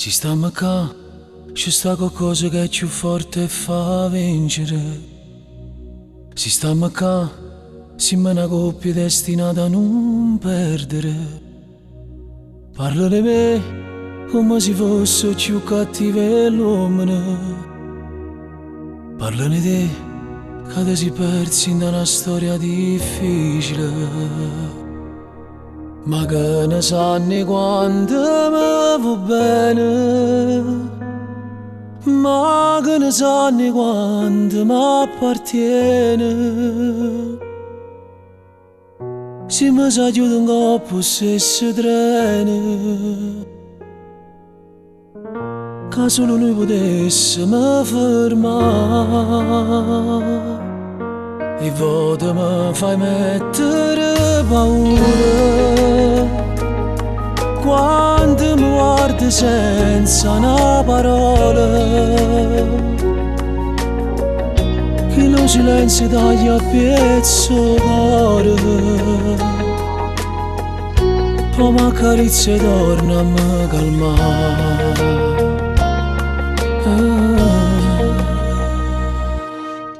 Si stiamo qua, ci sta qualcosa che è più forte e fa vincere. Si stiamo qua, siamo una coppia destinata a non perdere. Parla di me come se fosse più cattivo dell'uomo. Parla di te che ti si persi in una storia difficile. Ma che ne sanno quando mi va bene, ma che ne sanno quando mi appartiene. Se mi sa chiude un coppo se si trene, che solo noi potessimo fermare. E voto mi fai mettere paura quando mi guardi senza una parola, che lo silenzio taglia a pezzo cuore, poi mi accarezza e torna a me calmare.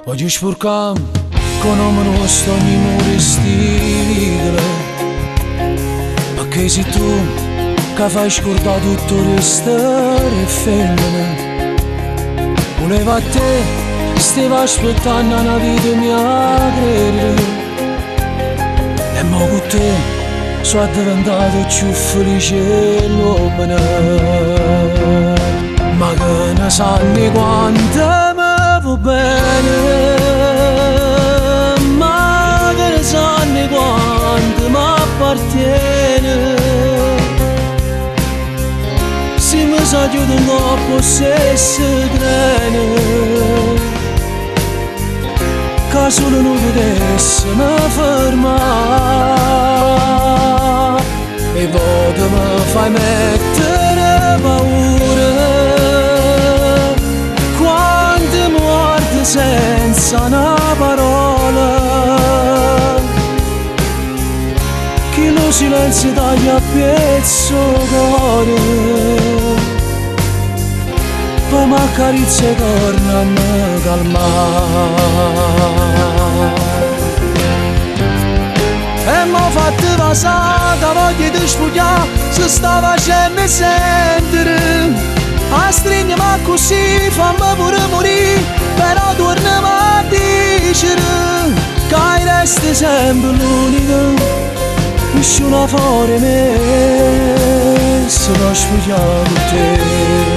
Voglio sporcare con nome nostro ogni muro stile, perché sei tu che fai scordare tutto il resto e femmine. Volevo a te, stavo aspettando una vita mia credere, e mo con te sono diventato più felice l'uomo. Ma che ne sanno quanto mi va bene, sanno quanto mi appartiene. Se mi sa chiude un coppo se si trene, che solo noi potessimo fermare. E voto mi fai mettere paura quando mi guardi senza una parola, che lo silenzio taglia a pezzo cuore, poi mi accarezza e torna a me calmare. E m'ho fatto passata, voglia di sfogliare, se sta facendo sentire, a stringermi così, fammi pure morire, però torniamo a dicere che resti sempre l'unica. Nessuno fuori me se non spogliato te.